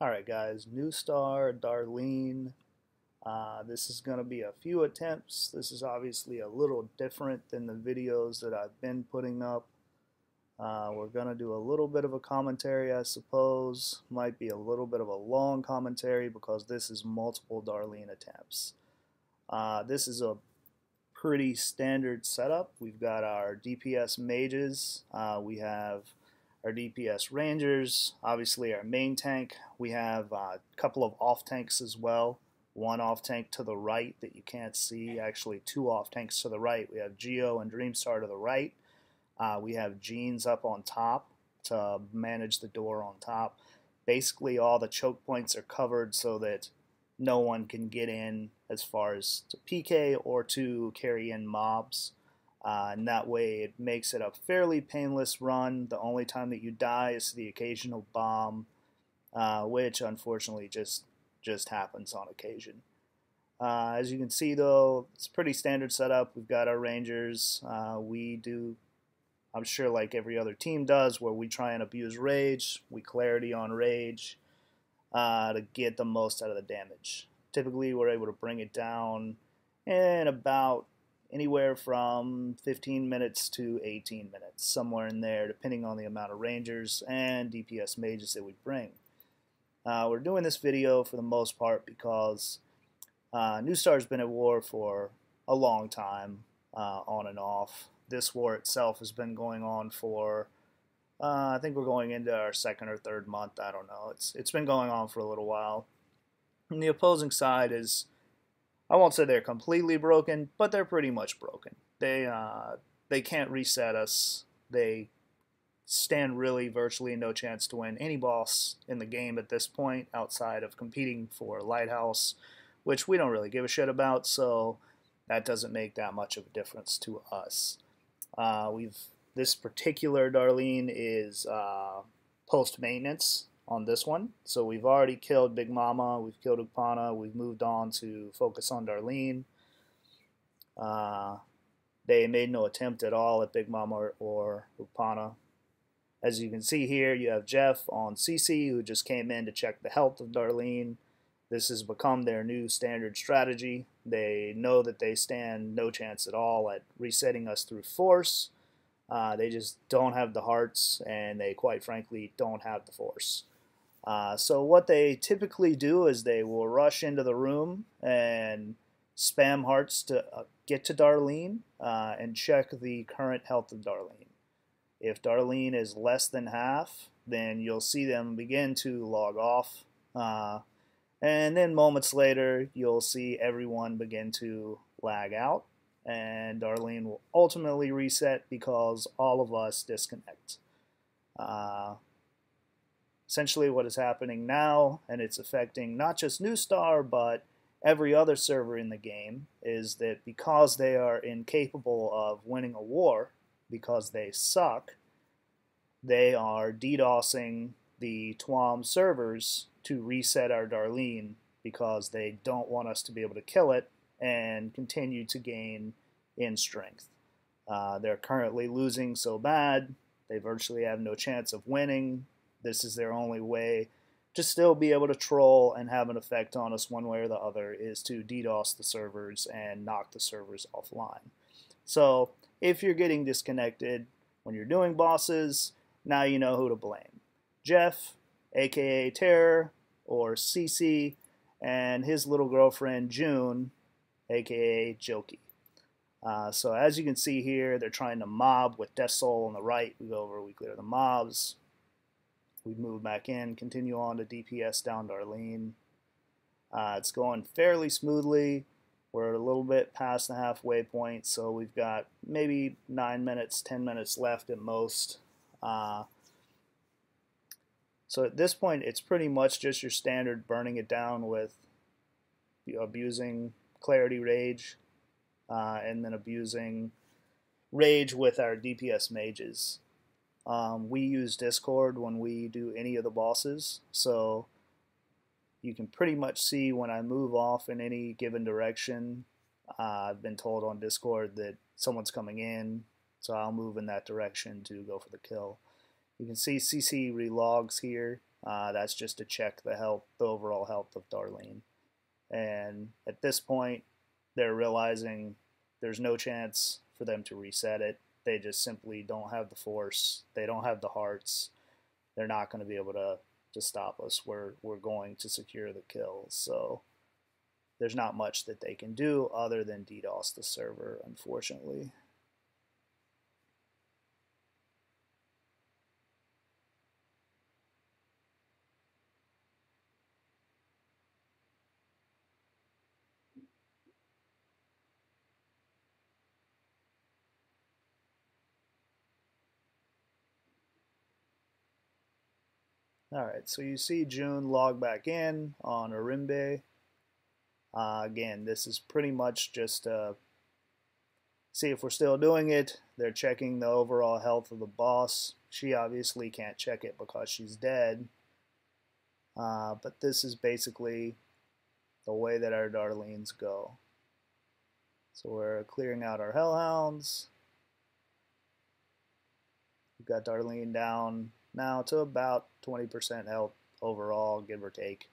Alright guys, Newstar Darlene. This is going to be a few attempts. This is obviously a little different than the videos that I've been putting up. We're going to do a little bit of a commentary, I suppose. Might be a little bit of a long commentary because this is multiple Darlene attempts. This is a pretty standard setup. We've got our DPS mages. We have our DPS rangers, obviously our main tank. We have a couple of off tanks as well. One off tank to the right that you can't see, actually two off tanks to the right. We have Geo and Dreamstar to the right. We have Jeans up on top to manage the door on top. Basically all the choke points are covered so that no one can get in as far as to PK or to carry in mobs. And that way it makes it a fairly painless run. The only time that you die is the occasional bomb, which unfortunately just happens on occasion. As you can see though, it's a pretty standard setup. We've got our rangers. We do, I'm sure like every other team does, where we try and abuse rage. We clarity on rage to get the most out of the damage. Typically we're able to bring it down in about anywhere from 15 minutes to 18 minutes, somewhere in there, depending on the amount of rangers and DPS mages that we bring. We're doing this video for the most part because Newstar's been at war for a long time, on and off. This war itself has been going on for, I think we're going into our second or third month, I don't know. It's been going on for a little while. And the opposing side is, I won't say they're completely broken, but they're pretty much broken. They can't reset us. They stand really virtually no chance to win any boss in the game at this point outside of competing for Lighthouse, which we don't really give a shit about, so that doesn't make that much of a difference to us. This particular Darlene is post-maintenance on this one. So we've already killed Big Mama, we've killed Upana, we've moved on to focus on Darlene. They made no attempt at all at Big Mama or Upana. As you can see here, you have Jeff on ceciu, who just came in to check the health of Darlene. This has become their new standard strategy. They know that they stand no chance at all at resetting us through force. They just don't have the hearts, and they quite frankly don't have the force. So what they typically do is they will rush into the room and spam hearts to get to Darlene and check the current health of Darlene. If Darlene is less than half, then you'll see them begin to log off. And then moments later, you'll see everyone begin to lag out. And Darlene will ultimately reset because all of us disconnect. Essentially what is happening now, and it's affecting not just Newstar, but every other server in the game, is that because they are incapable of winning a war, because they suck, they are DDoSing the TWOM servers to reset our Darlene because they don't want us to be able to kill it and continue to gain in strength. They're currently losing so bad, they virtually have no chance of winning. This is their only way to still be able to troll and have an effect on us one way or the other, is to DDoS the servers and knock the servers offline. So if you're getting disconnected when you're doing bosses, now you know who to blame. Jeff, aka Terror, or cc, and his little girlfriend June, aka Jokey. So as you can see here, they're trying to mob with Death Soul on the right. We go over, we clear the mobs. We move back in, continue on to DPS down Darlene. It's going fairly smoothly. We're a little bit past the halfway point, so we've got maybe 9 minutes, 10 minutes left at most. So at this point, it's pretty much just your standard burning it down with abusing Clarity Rage, and then abusing Rage with our DPS mages. We use Discord when we do any of the bosses, so you can pretty much see when I move off in any given direction. I've been told on Discord that someone's coming in, so I'll move in that direction to go for the kill. You can see CC relogs here. That's just to check the overall health of Darlene. And at this point, they're realizing there's no chance for them to reset it. They just simply don't have the force. They don't have the hearts. They're not going to be able to stop us. We're going to secure the kills. So there's not much that they can do other than DDoS the server, unfortunately. Alright, so you see June log back in on Arimbe. Again, this is pretty much just see if we're still doing it. They're checking the overall health of the boss. She obviously can't check it because she's dead. But this is basically the way that our Darlenes go. So we're clearing out our Hellhounds. We've got Darlene down now to about 20% health overall, give or take.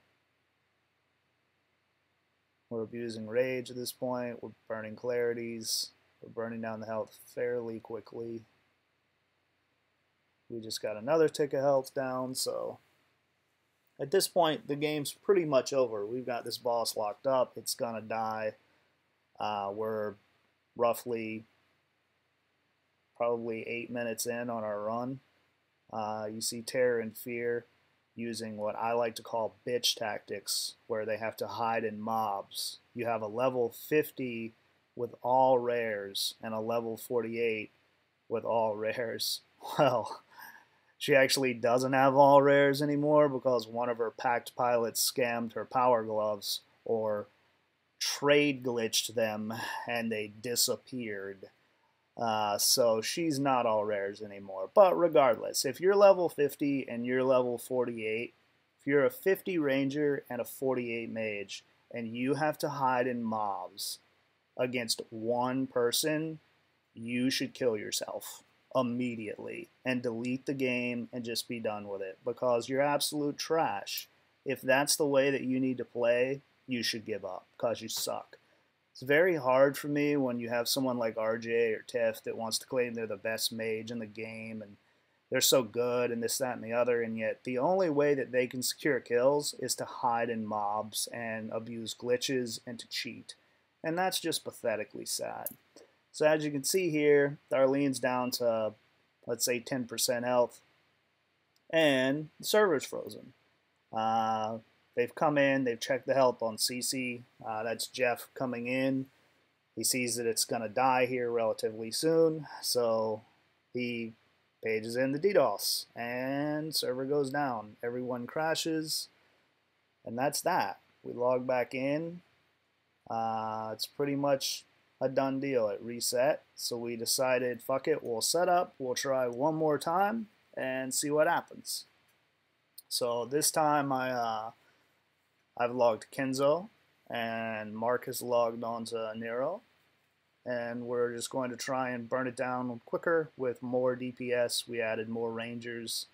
We're abusing Rage at this point. We're burning Clarities. We're burning down the health fairly quickly. We just got another tick of health down, so at this point the game's pretty much over. We've got this boss locked up. It's gonna die. We're roughly probably 8 minutes in on our run. You see Terror and Fear using what I like to call bitch tactics, where they have to hide in mobs. You have a level 50 with all rares and a level 48 with all rares. Well, she actually doesn't have all rares anymore because one of her packed pilots scammed her power gloves or trade glitched them and they disappeared. So she's not all rares anymore. But regardless, if you're level 50 and you're level 48, if you're a 50 ranger and a 48 mage, and you have to hide in mobs against one person, you should kill yourself immediately and delete the game and just be done with it, because you're absolute trash. If that's the way that you need to play, you should give up because you suck. It's very hard for me when you have someone like RJ or Tiff that wants to claim they're the best mage in the game and they're so good and this, that, and the other, and yet the only way that they can secure kills is to hide in mobs and abuse glitches and to cheat. And that's just pathetically sad. So as you can see here, Darlene's down to, let's say, 10% health, and the server's frozen. They've come in, they've checked the health on ceciu. That's Jeff coming in. He sees that it's going to die here relatively soon, so he pages in the DDoS, and server goes down. Everyone crashes, and that's that. We log back in. It's pretty much a done deal. It reset, so we decided, fuck it, we'll set up, we'll try one more time, and see what happens. So this time I've logged Kenzo, and Mark has logged onto Nero, and we're just going to try and burn it down quicker with more DPS. We added more rangers,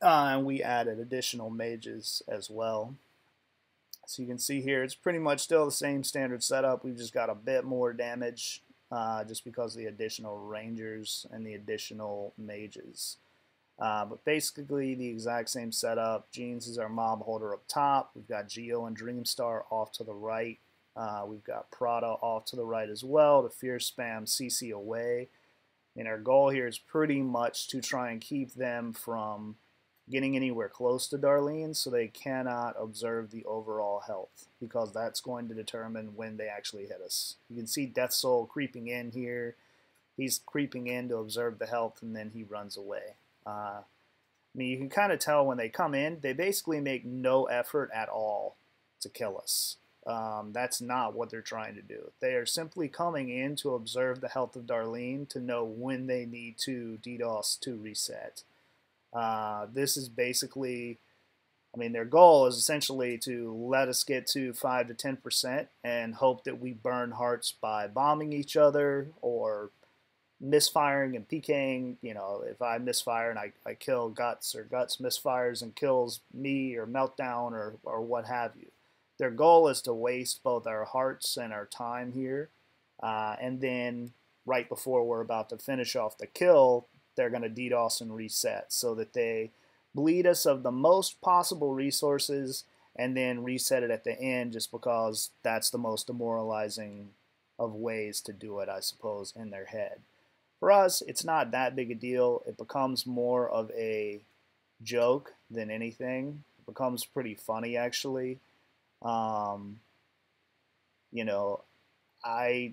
and we added additional mages as well. So you can see here, it's pretty much still the same standard setup. We've just got a bit more damage just because of the additional rangers and the additional mages. But basically the exact same setup. Jeans is our mob holder up top. We've got Geo and Dreamstar off to the right. We've got Prada off to the right as well to fear spam cc away. And our goal here is pretty much to try and keep them from getting anywhere close to Darlene, so they cannot observe the overall health, because that's going to determine when they actually hit us. You can see Death Soul creeping in here. He's creeping in to observe the health, and then he runs away. I mean, you can kind of tell when they come in, they basically make no effort at all to kill us. That's not what they're trying to do. They are simply coming in to observe the health of Darlene to know when they need to DDoS to reset. This is basically, I mean, their goal is essentially to let us get to 5 to 10% and hope that we burn hearts by bombing each other or misfiring and PKing. You know, if I misfire and I kill Guts, or Guts misfires and kills me or Meltdown or what have you. Their goal is to waste both our hearts and our time here. And then right before we're about to finish off the kill, they're going to DDoS and reset so that they bleed us of the most possible resources and then reset it at the end, just because that's the most demoralizing of ways to do it, I suppose, in their head. For us, it's not that big a deal. It becomes more of a joke than anything. It becomes pretty funny, actually. You know,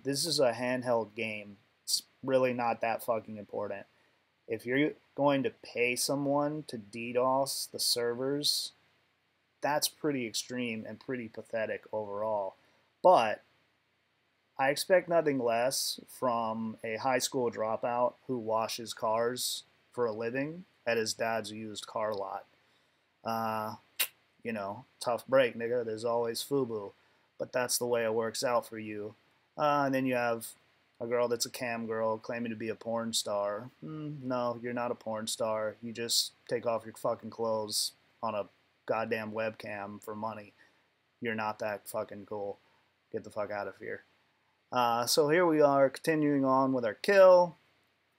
this is a handheld game. It's really not that fucking important. If you're going to pay someone to DDoS the servers, that's pretty extreme and pretty pathetic overall. But I expect nothing less from a high school dropout who washes cars for a living at his dad's used car lot. You know, tough break, nigga. There's always FUBU. But that's the way it works out for you. And then you have a girl that's a cam girl claiming to be a porn star. No, you're not a porn star. You just take off your fucking clothes on a goddamn webcam for money. You're not that fucking cool. Get the fuck out of here. So here we are continuing on with our kill.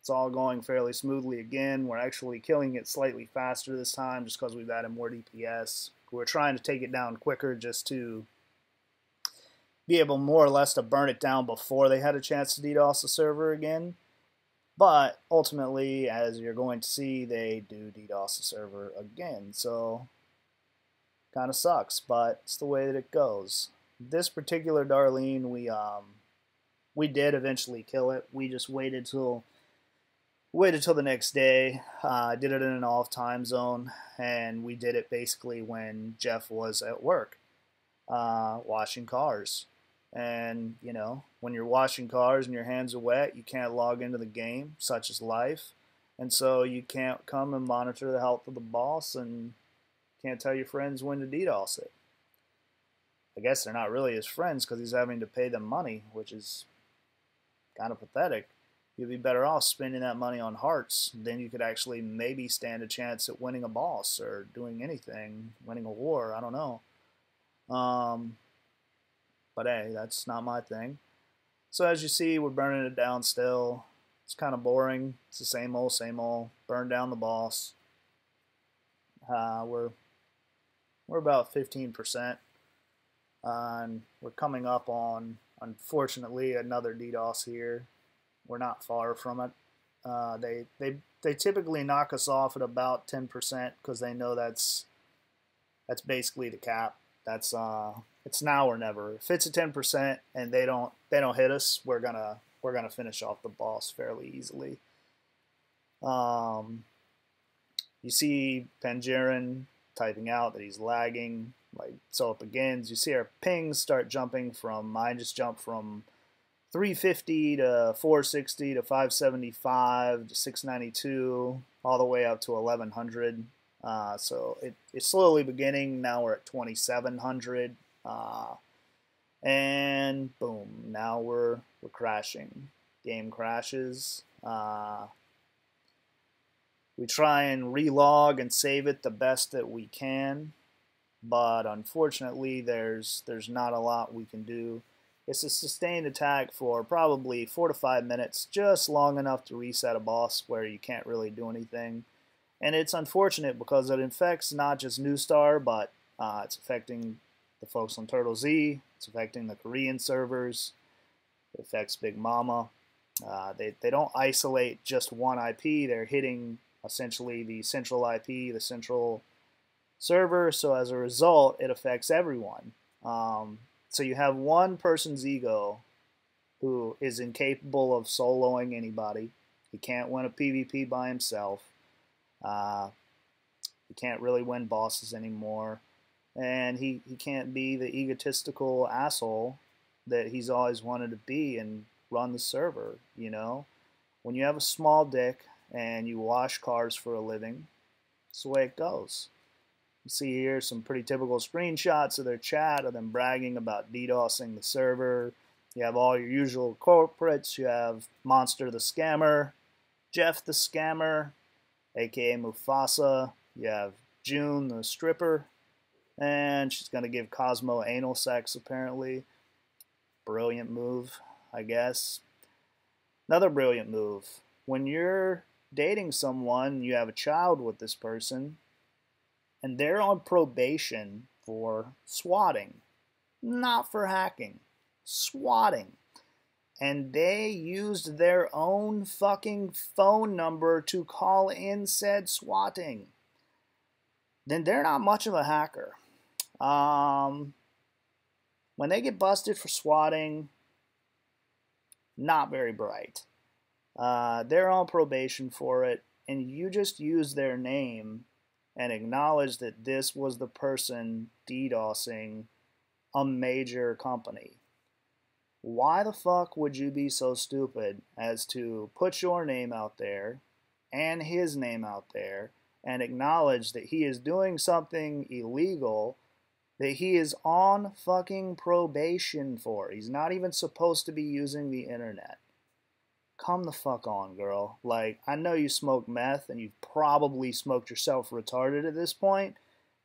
It's all going fairly smoothly again. We're actually killing it slightly faster this time just because we've added more DPS. We're trying to take it down quicker just to be able more or less to burn it down before they had a chance to DDoS the server again. But ultimately, as you're going to see, they do DDoS the server again. So kind of sucks, but it's the way that it goes. This particular Darlene, we did eventually kill it. We just waited till the next day. Did it in an off time zone, and we did it basically when Jeff was at work, washing cars. And you know, when you're washing cars and your hands are wet, you can't log into the game, such is life. And so you can't come and monitor the health of the boss, and can't tell your friends when to DDoS it. I guess they're not really his friends because he's having to pay them money, which is kind of pathetic. You'd be better off spending that money on hearts. Then you could actually maybe stand a chance at winning a boss or doing anything, winning a war. I don't know. But hey, that's not my thing. So as you see, we're burning it down still. It's kind of boring. It's the same old. Burn down the boss. We're about 15%. And we're coming up on, unfortunately, another DDoS here. We're not far from it. They typically knock us off at about 10% because they know that's basically the cap. That's it's now or never. If it's a 10% and they don't hit us, we're gonna finish off the boss fairly easily. You see Pangerin typing out that he's lagging. Like, so it begins. You see our pings start jumping from, mine just jumped from 350 to 460 to 575 to 692 all the way up to 1100. So it's slowly beginning. Now we're at 2700, and boom, now we're crashing. Game crashes. We try and relog and save it the best that we can, but unfortunately there's not a lot we can do. It's a sustained attack for probably 4 to 5 minutes, just long enough to reset a boss where you can't really do anything. And it's unfortunate because it infects not just Newstar, but it's affecting the folks on Turtle Z. It's affecting the Korean servers. It affects Big Mama. They don't isolate just one IP. They're hitting essentially the central IP, the central server. So as a result, it affects everyone. So you have one person's ego who is incapable of soloing anybody. He can't win a PvP by himself. He can't really win bosses anymore. And he can't be the egotistical asshole that he's always wanted to be and run the server, you know? When you have a small dick and you wash cars for a living, that's the way it goes. You see here some pretty typical screenshots of their chat of them bragging about DDoSing the server, You have all your usual corporates. You have Monster the Scammer, Jeff the Scammer, aka Mufasa. You have June the Stripper, and she's going to give Cosmo anal sex apparently. Brilliant move, I guess. Another brilliant move. When you're dating someone, you have a child with this person, and they're on probation for swatting, not for hacking, swatting. And they used their own fucking phone number to call in said swatting. Then they're not much of a hacker. When they get busted for swatting, not very bright. They're on probation for it, and you just use their name and acknowledge that this was the person DDoSing a major company. Why the fuck would you be so stupid as to put your name out there and his name out there and acknowledge that he is doing something illegal that he is on fucking probation for? He's not even supposed to be using the internet. Come the fuck on, girl. Like, I know you smoke meth and you've probably smoked yourself retarded at this point,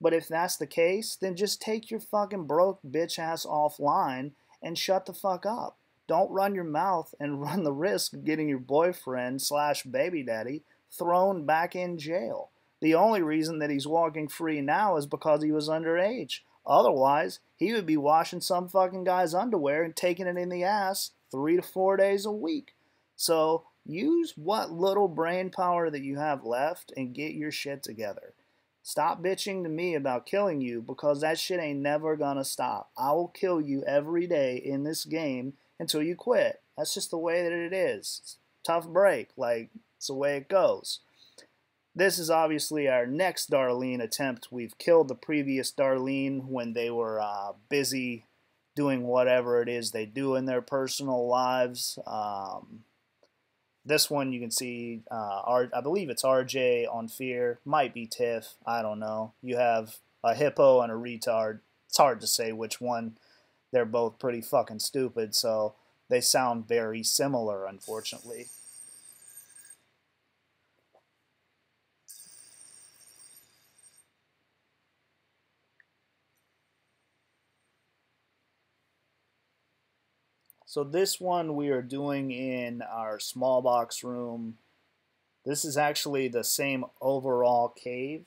but if that's the case, then just take your fucking broke bitch ass offline and shut the fuck up. Don't run your mouth and run the risk of getting your boyfriend / baby daddy thrown back in jail. The only reason that he's walking free now is because he was underage. Otherwise, he would be washing some fucking guy's underwear and taking it in the ass 3 to 4 days a week. So use what little brain power that you have left and get your shit together. Stop bitching to me about killing you, because that shit ain't never gonna stop. I will kill you every day in this game until you quit. That's just the way that it is. It's a tough break. Like, it's the way it goes. This is obviously our next Darlene attempt. We've killed the previous Darlene when they were busy doing whatever it is they do in their personal lives. This one you can see, I believe it's RJ on Fear. Might be Tiff. I don't know. You have a hippo and a retard. It's hard to say which one. They're both pretty fucking stupid, so they sound very similar, unfortunately. So this one we are doing in our small box room. This is actually the same overall cave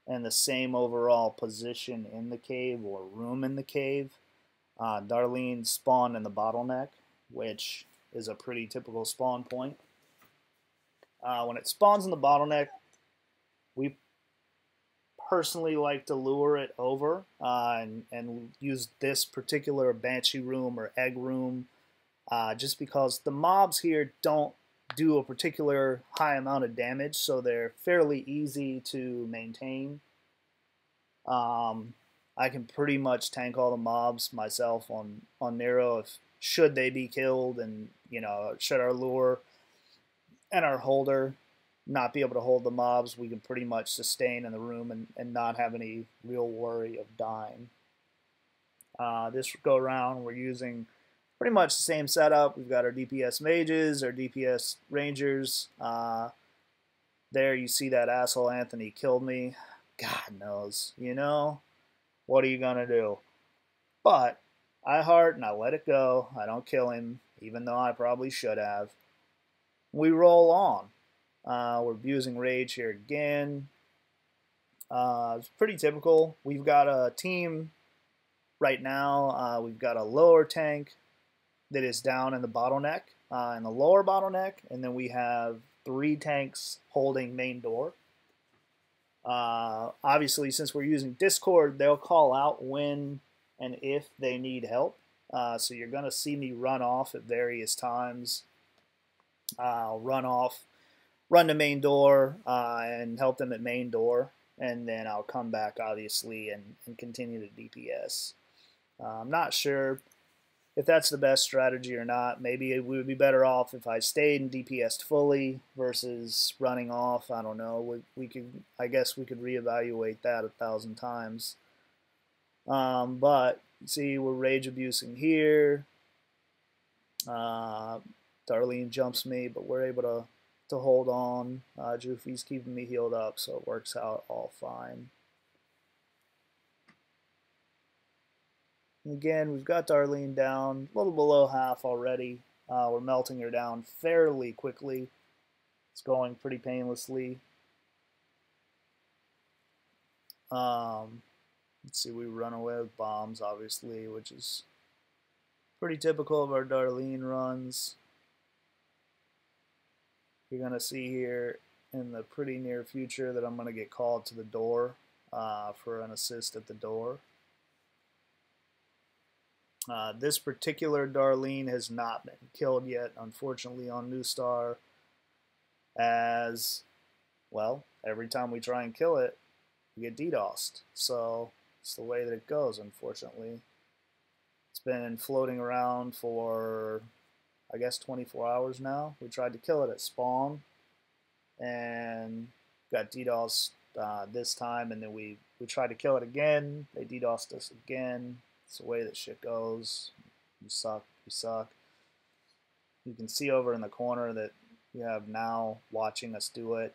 and the same overall position in the cave or room in the cave. Darlene spawned in the bottleneck, which is a pretty typical spawn point. When it spawns in the bottleneck, we personally like to lure it over and use this particular banshee room or egg room just because the mobs here don't do a particular high amount of damage, so they're fairly easy to maintain. I can pretty much tank all the mobs myself on Nero if should they be killed, and should our lure and our holder not be able to hold the mobs, we can pretty much sustain in the room and not have any real worry of dying. This go around, we're using pretty much the same setup. We've got our DPS mages, our DPS rangers. There you see that asshole Anthony killed me. God knows, what are you gonna do? But I heart and I let it go. I don't kill him, even though I probably should have. We roll on. We're abusing rage here again. It's pretty typical. We've got a team right now. We've got a lower tank that is down in the bottleneck, in the lower bottleneck, and then we have 3 tanks holding main door. Obviously, since we're using Discord, they'll call out when and if they need help. So you're going to see me run off at various times. I'll run to main door and help them at main door, and then I'll come back, obviously, and continue to DPS. I'm not sure if that's the best strategy or not. Maybe it would be better off if I stayed and DPS'd fully versus running off. I don't know. I guess we could reevaluate that 1,000 times. But see, we're rage abusing here. Darlene jumps me, but we're able to hold on. Joofy's keeping me healed up, so it works out all fine. And again, we've got Darlene down, a little below half already. We're melting her down fairly quickly. It's going pretty painlessly. Let's see, we run away with bombs, obviously, which is pretty typical of our Darlene runs. You're going to see here in the pretty near future that I'm going to get called to the door for an assist at the door. This particular Darlene has not been killed yet, unfortunately, on Newstar, as, well, every time we try and kill it, we get DDoSed. So it's the way that it goes, unfortunately. It's been floating around for, I guess, 24 hours now. We tried to kill it at spawn and got DDoSed this time, and then we tried to kill it again. They DDoSed us again. It's the way that shit goes. You suck, you suck. You can see over in the corner that you have now watching us do it.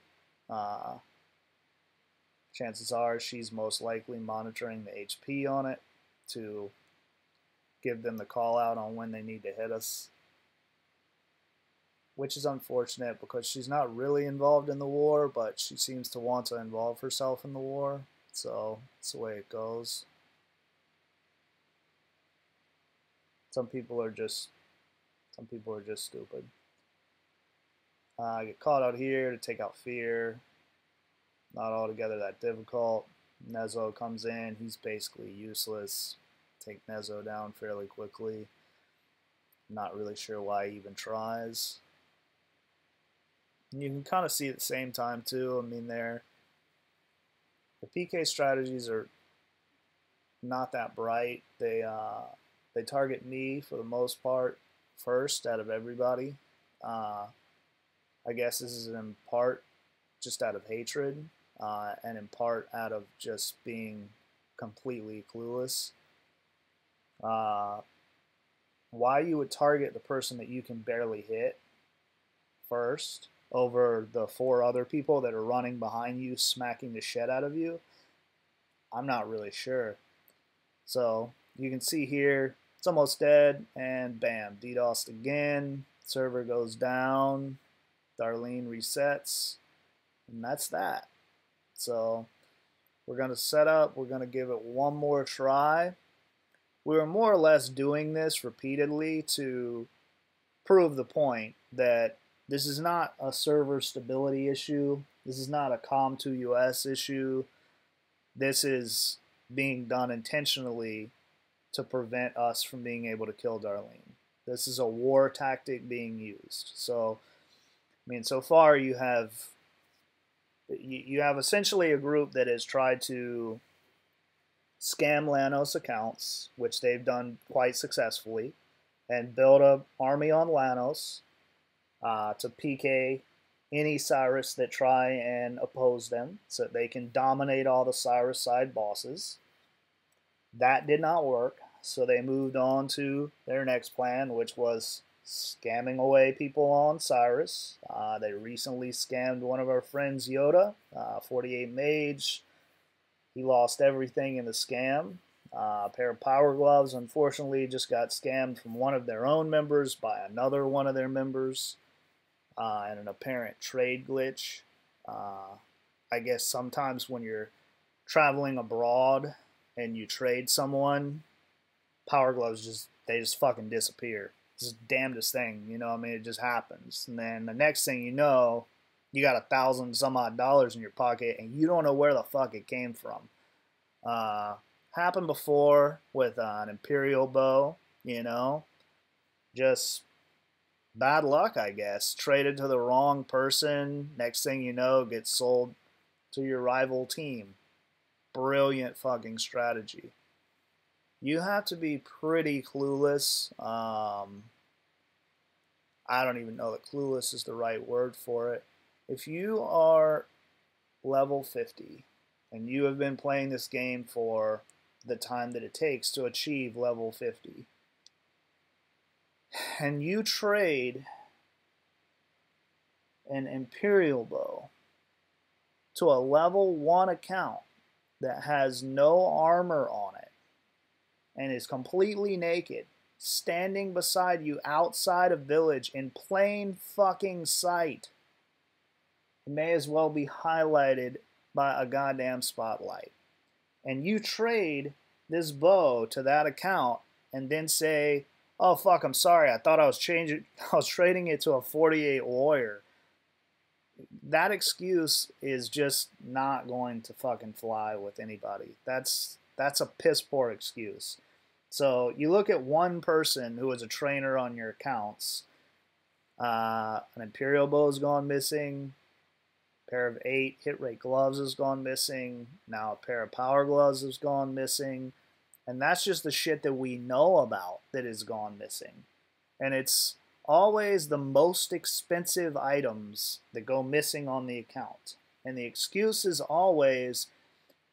Chances are she's most likely monitoring the HP on it to give them the call out on when they need to hit us, which is unfortunate because she's not really involved in the war, but she seems to want to involve herself in the war, so it's the way it goes. Some people are just stupid. I get caught out here to take out fear. Not altogether that difficult. Nezo comes in. He's basically useless. Take Nezo down fairly quickly. Not really sure why he even tries. And you can kind of see at the same time too. I mean, the PK strategies are not that bright. They target me for the most part first out of everybody. I guess this is in part just out of hatred, and in part out of just being completely clueless. Why you would target the person that you can barely hit first over the 4 other people that are running behind you, smacking the shit out of you, I'm not really sure. So you can see here, it's almost dead, and bam, DDoSed again. Server goes down. Darlene resets, and that's that. So we're going to set up. We're going to give it one more try. We were more or less doing this repeatedly to prove the point that this is not a server stability issue. This is not a Com2US issue. This is being done intentionally to prevent us from being able to kill Darlene. This is a war tactic being used. So, I mean, so far you have essentially a group that has tried to scam Lanos accounts, which they've done quite successfully, and build an army on Lanos to PK any Cyrus that try and oppose them so that they can dominate all the Cyrus side bosses. That did not work, so they moved on to their next plan, which was scamming away people on Cyrus. They recently scammed one of our friends, Yoda, 48 Mage. He lost everything in the scam. A pair of power gloves, unfortunately, just got scammed from one of their own members by another one of their members. And an apparent trade glitch. I guess sometimes when you're traveling abroad and you trade someone, power gloves they just fucking disappear. It's the damnedest thing, you know. I mean, it just happens, and then the next thing you know, you got $1,000-some-odd in your pocket, and you don't know where the fuck it came from. Happened before with an Imperial bow, you know, just bad luck, I guess. Traded to the wrong person. Next thing you know, gets sold to your rival team. Brilliant fucking strategy. You have to be pretty clueless. I don't even know that clueless is the right word for it. If you are level 50 and you have been playing this game for the time that it takes to achieve level 50, and you trade an Imperial bow to a level 1 account that has no armor on it and is completely naked, standing beside you outside a village in plain fucking sight, it may as well be highlighted by a goddamn spotlight. And you trade this bow to that account and then say, oh fuck, I'm sorry, I thought I was trading it to a 48 warrior. That excuse is just not going to fucking fly with anybody. That's a piss poor excuse. So you look at one person who is a trainer on your accounts. An Imperial bow has gone missing. A pair of 8 hit rate gloves has gone missing. Now a pair of power gloves has gone missing. And that's just the shit that we know about that has gone missing. And it's always the most expensive items that go missing on the account. And the excuse is always,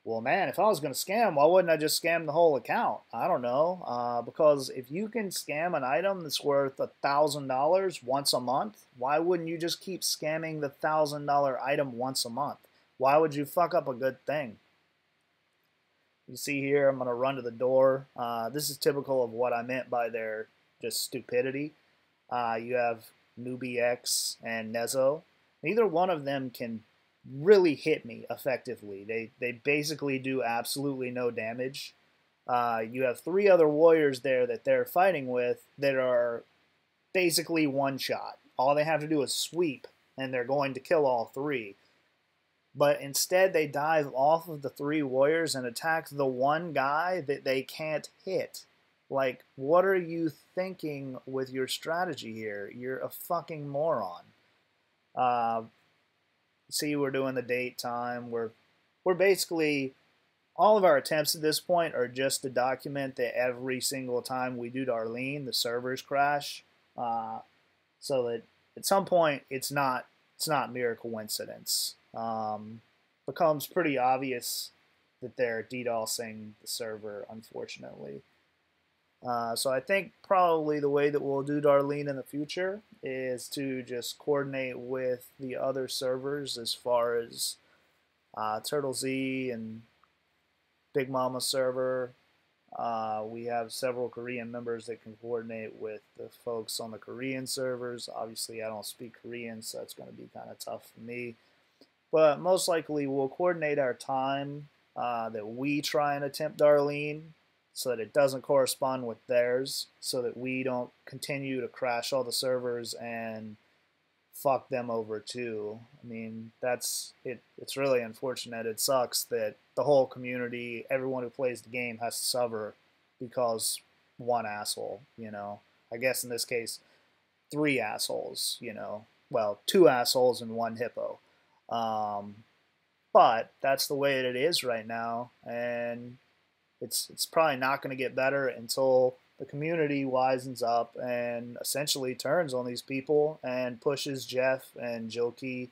well, man, if I was going to scam, why wouldn't I just scam the whole account? I don't know. Because if you can scam an item that's worth $1,000 once a month, why wouldn't you just keep scamming the $1,000 item once a month? Why would you fuck up a good thing? You see here, I'm going to run to the door. This is typical of what I meant by their just stupidity. You have Newbie X and Nezo. Neither one of them can really hit me effectively. They basically do absolutely no damage. You have 3 other warriors there that they're fighting with that are basically one shot. All they have to do is sweep, and they're going to kill all 3. But instead, they dive off of the 3 warriors and attack the one guy that they can't hit. Like, what are you thinking with your strategy here? You're a fucking moron. See, we're doing the date time. We're basically, all of our attempts at this point are just to document that every single time we do Darlene, the servers crash. So that at some point, it's not mere coincidence. Becomes pretty obvious that they're DDoSing the server, unfortunately. So I think probably the way that we'll do Darlene in the future is to just coordinate with the other servers as far as Turtle Z and Big Mama server. We have several Korean members that can coordinate with the folks on the Korean servers. Obviously, I don't speak Korean, so it's going to be kind of tough for me. But most likely, we'll coordinate our time that we try and attempt Darlene so that it doesn't correspond with theirs, so that we don't continue to crash all the servers and fuck them over too. I mean, that's it. It's really unfortunate. It sucks that the whole community, everyone who plays the game, has to suffer because one asshole. You know, I guess in this case, 3 assholes. You know, well, 2 assholes and 1 hippo. But that's the way it is right now, and it's probably not going to get better until the community wisens up and essentially turns on these people and pushes Jeff and Jokey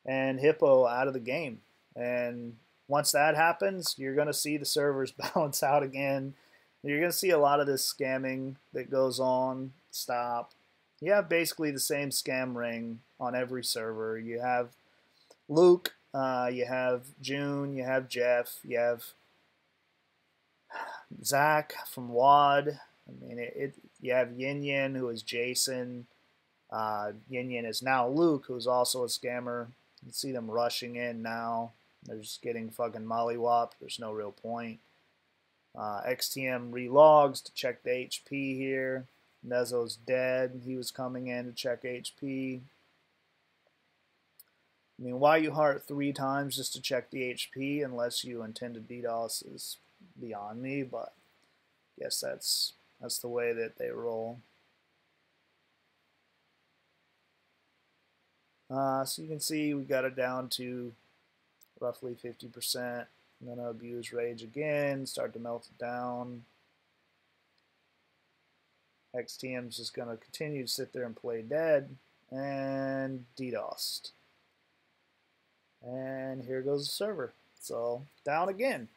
and Hippo out of the game. And once that happens, you're going to see the servers balance out again. You're going to see a lot of this scamming that goes on stop. You have basically the same scam ring on every server. You have Luke, you have June, you have Jeff, you have Zach from WAD. I mean, you have Yin Yin, who is Jason. Yin Yin is now Luke, who's also a scammer. You can see them rushing in now. They're just getting fucking mollywopped. There's no real point. XTM relogs to check the HP here. Nezo's dead. He was coming in to check HP. I mean, why you heart 3 times just to check the HP unless you intend to DDoS is beyond me, but I guess that's the way that they roll. So you can see we got it down to roughly 50%. I'm going to abuse rage again, start to melt it down. XTM's just going to continue to sit there and play dead, and DDoSed. And here goes the server. So down again.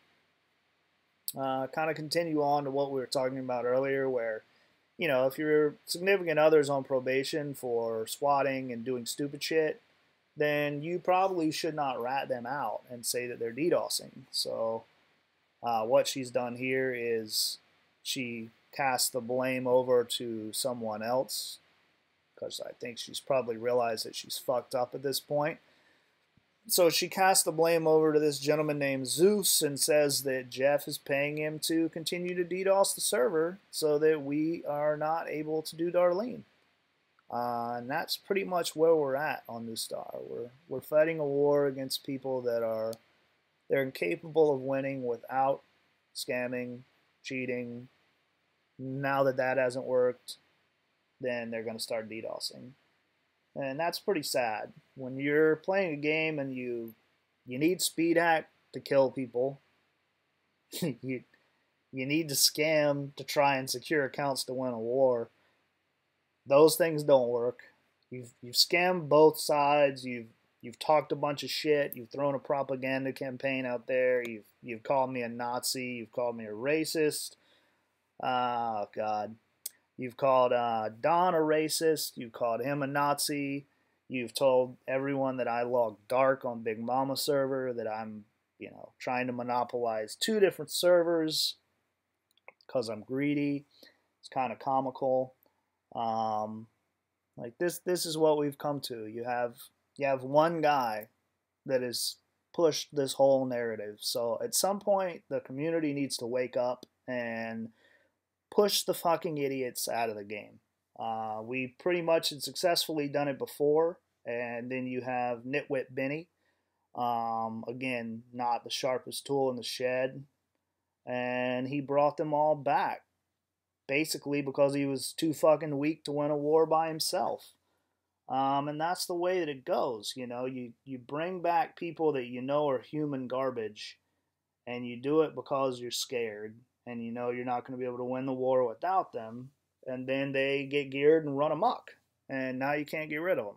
Kind of continue on to what we were talking about earlier, where you know, if your significant other's on probation for swatting and doing stupid shit, then you probably should not rat them out and say that they're DDoSing. So what she's done here is she cast the blame over to someone else because I think she's probably realized that she's fucked up at this point. So she casts the blame over to this gentleman named Zeus and says that Jeff is paying him to continue to DDoS the server so that we are not able to do Darlene. And that's pretty much where we're at on Newstar. We're fighting a war against people that are they're incapable of winning without scamming, cheating. Now that that hasn't worked, then they're going to start DDoSing. And that's pretty sad. When you're playing a game and you need speedhack to kill people, you need to scam to try and secure accounts to win a war. Those things don't work. You've scammed both sides. You've talked a bunch of shit. You've thrown a propaganda campaign out there. You've called me a Nazi. You've called me a racist. Oh God. You've called Don a racist. You've called him a Nazi. You've told everyone that I log dark on Big Mama server, that I'm, you know, trying to monopolize 2 different servers because I'm greedy. It's kind of comical. Like this is what we've come to. You have one guy that has pushed this whole narrative. So at some point, the community needs to wake up and push the fucking idiots out of the game. We pretty much had successfully done it before, and then you have Nitwit Benny. Again, not the sharpest tool in the shed, and he brought them all back, basically because he was too fucking weak to win a war by himself. And that's the way that it goes. You know, you bring back people that you know are human garbage, and you do it because you're scared, and you know you're not going to be able to win the war without them, and then they get geared and run amok, and now you can't get rid of them.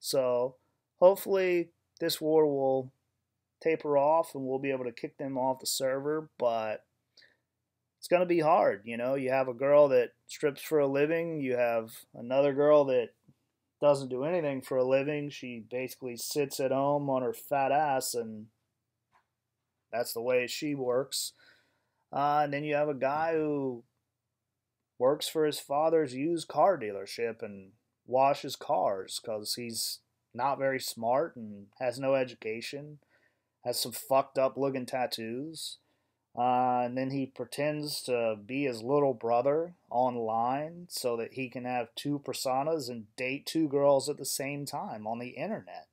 So hopefully this war will taper off and we'll be able to kick them off the server, but it's going to be hard. You know, you have a girl that strips for a living, you have another girl that doesn't do anything for a living. She basically sits at home on her fat ass, and that's the way she works. And then you have a guy who works for his father's used car dealership and washes cars because he's not very smart and has no education, has some fucked up looking tattoos. And then he pretends to be his little brother online so that he can have 2 personas and date 2 girls at the same time on the internet.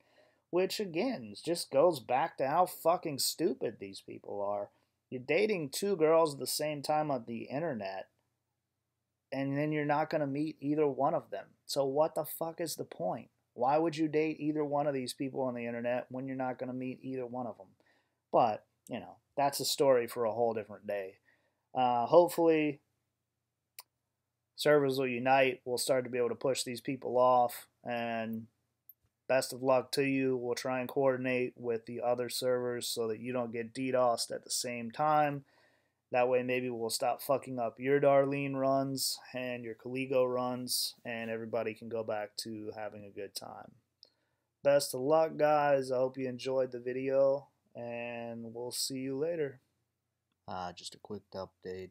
Which, again, just goes back to how fucking stupid these people are. You're dating 2 girls at the same time on the internet, and then you're not going to meet either one of them. So what the fuck is the point? Why would you date either one of these people on the internet when you're not going to meet either one of them? But, you know, that's a story for a whole different day. Hopefully, servers will unite. We'll start to be able to push these people off, and best of luck to you. We'll try and coordinate with the other servers so that you don't get DDoSed at the same time. That way maybe we'll stop fucking up your Darlene runs and your Caligo runs, and everybody can go back to having a good time. Best of luck, guys. I hope you enjoyed the video, and we'll see you later. Just a quick update.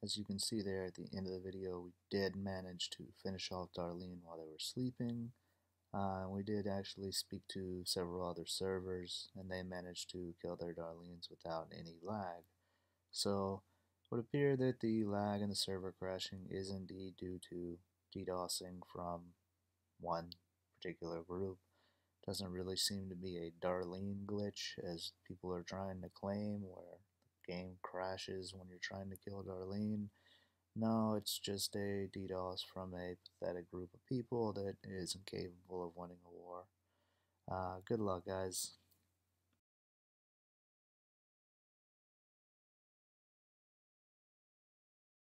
As you can see there at the end of the video, we did manage to finish off Darlene while they were sleeping. We did actually speak to several other servers, and they managed to kill their Darlenes without any lag. So, it would appear that the lag and the server crashing is indeed due to DDoSing from one particular group. Doesn't really seem to be a Darlene glitch, as people are trying to claim, where the game crashes when you're trying to kill Darlene. No, it's just a DDoS from a pathetic group of people that is incapable of winning a war. Good luck, guys.